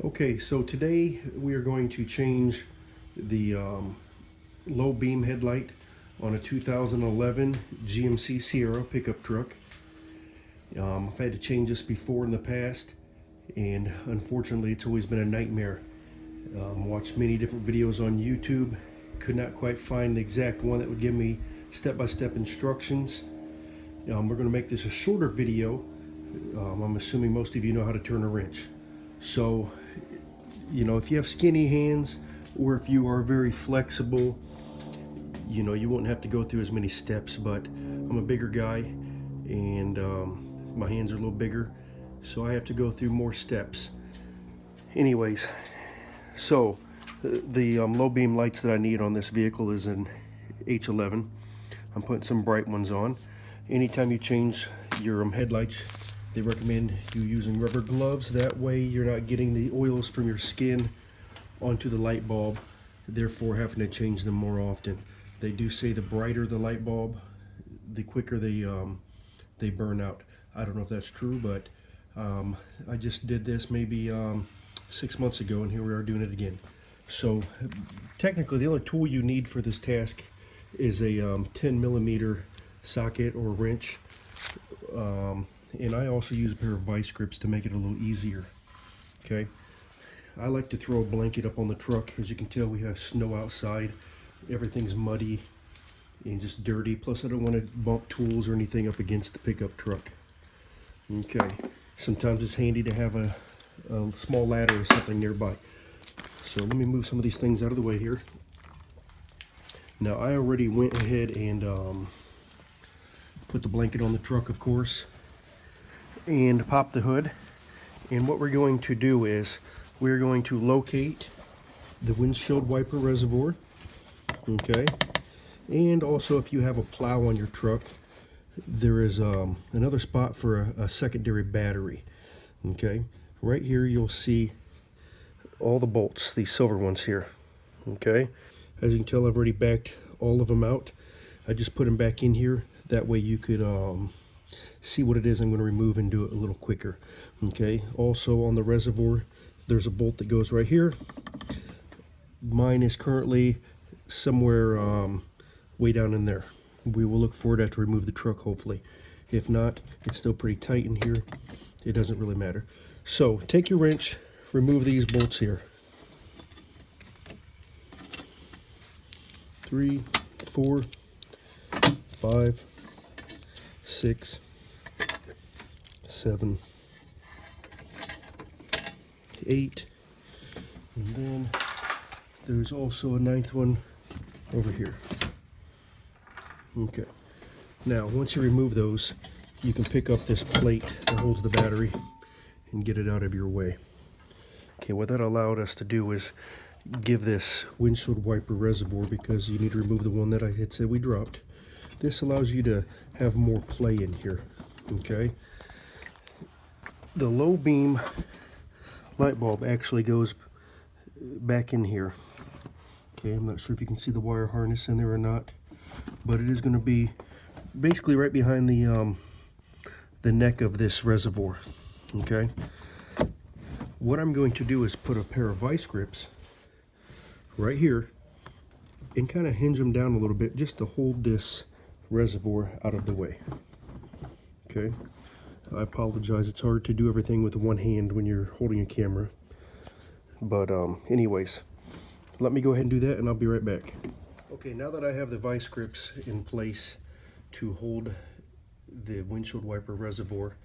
Okay, so today we are going to change the low beam headlight on a 2011 GMC Sierra pickup truck. I've had to change this before in the past, and unfortunately it's always been a nightmare. Watched many different videos on YouTube, could not quite find the exact one that would give me step-by-step instructions. We're going to make this a shorter video. I'm assuming most of you know how to turn a wrench. So, you know, if you have skinny hands or if you are very flexible, you know, you won't have to go through as many steps, but I'm a bigger guy and my hands are a little bigger, so I have to go through more steps. Anyways, so the low beam lights that I need on this vehicle is an H11. I'm putting some bright ones on. Anytime you change your headlights, they recommend you using rubber gloves. That way you're not getting the oils from your skin onto the light bulb, therefore having to change them more often. They do say the brighter the light bulb, the quicker they burn out. I don't know if that's true, but I just did this maybe 6 months ago, and here we are doing it again. So technically the only tool you need for this task is a 10mm socket or wrench. And I also use a pair of vice grips to make it a little easier. Okay, I like to throw a blanket up on the truck. As you can tell, we have snow outside. Everything's muddy and just dirty. Plus I don't want to bump tools or anything up against the pickup truck. Okay, sometimes it's handy to have a small ladder or something nearby. So let me move some of these things out of the way here. Now I already went ahead and put the blanket on the truck, of course, and pop the hood. And what we're going to do is we're going to locate the windshield wiper reservoir. Okay, and also if you have a plow on your truck, there is another spot for a secondary battery. Okay, right here you'll see all the bolts, these silver ones here. Okay, as you can tell, I've already backed all of them out. I just put them back in here, that way you could see what it is I'm going to remove and do it a little quicker. Okay, also on the reservoir there's a bolt that goes right here. Mine is currently somewhere way down in there. We will look for it after we remove the truck, hopefully. If not, it's still pretty tight in here. It doesn't really matter. So take your wrench, remove these bolts here. 3, 4, 5, 6, 7, 8, and then there's also a 9th one over here. Okay, now once you remove those, you can pick up this plate that holds the battery and get it out of your way. Okay, what that allowed us to do is give this windshield wiper reservoir, because you need to remove the one that I had said we dropped. This allows you to have more play in here. Okay, the low beam light bulb actually goes back in here. Okay, I'm not sure if you can see the wire harness in there or not, but it is going to be basically right behind the neck of this reservoir. Okay, what I'm going to do is put a pair of vice grips right here and kind of hinge them down a little bit just to hold this reservoir out of the way. Okay, I apologize, it's hard to do everything with one hand when you're holding a camera, but anyways, let me go ahead and do that and I'll be right back. Okay, now that I have the vice grips in place to hold the windshield wiper reservoir,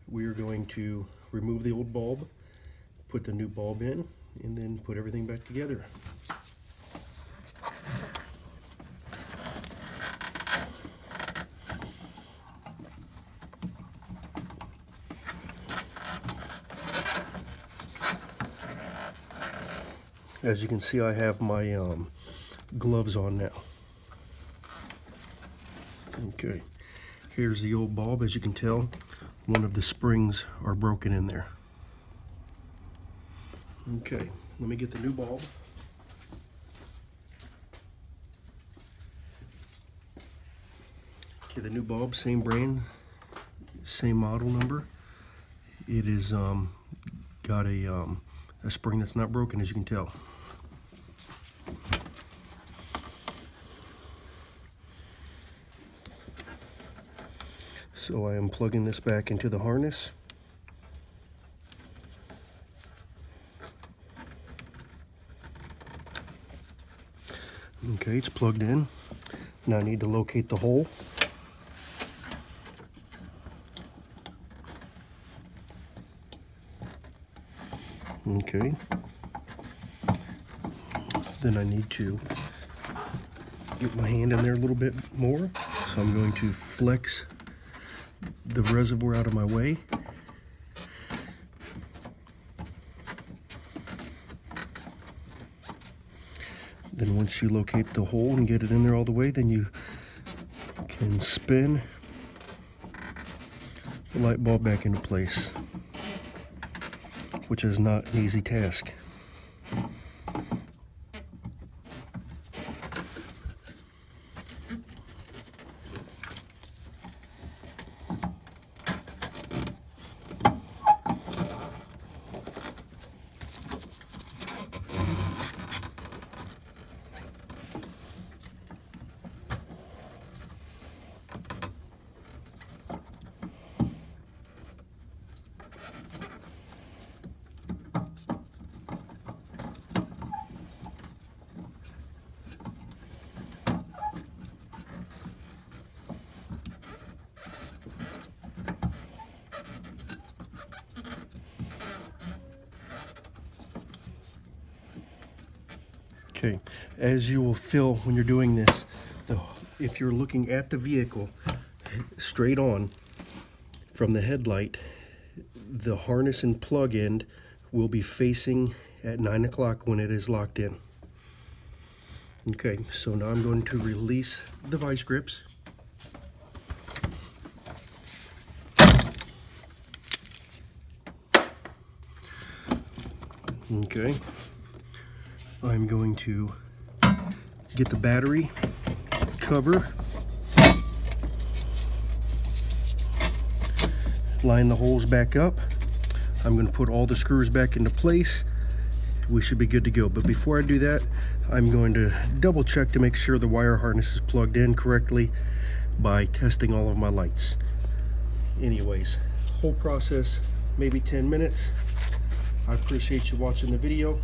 we are going to remove the old bulb, put the new bulb in, and then put everything back together. As you can see, I have my gloves on now. Okay, here's the old bulb. As you can tell, one of the springs are broken in there. Okay, let me get the new bulb. Okay, the new bulb, same brand, same model number. It is got a a spring that's not broken, as you can tell. So I am plugging this back into the harness. Okay, it's plugged in. Now I need to locate the hole. Okay. Then I need to get my hand in there a little bit more. So I'm going to flex the reservoir out of my way. Then once you locate the hole and get it in there all the way, then you can spin the light bulb back into place, which is not an easy task. Okay, as you will feel when you're doing this, if you're looking at the vehicle straight on from the headlight, the harness and plug end will be facing at 9 o'clock when it is locked in. Okay, so now I'm going to release the vice grips. Okay. I'm going to get the battery cover, line the holes back up. I'm going to put all the screws back into place. We should be good to go. But before I do that, I'm going to double check to make sure the wire harness is plugged in correctly by testing all of my lights. Anyways, whole process, maybe 10 minutes. I appreciate you watching the video.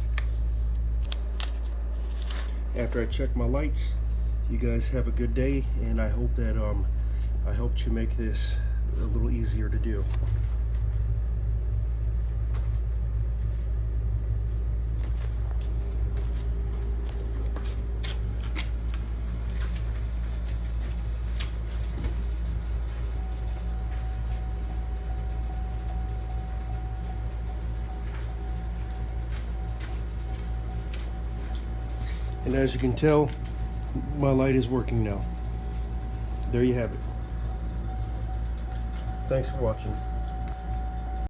After I check my lights, you guys have a good day, and I hope that I helped you make this a little easier to do. And as you can tell, my light is working now. There you have it. Thanks for watching.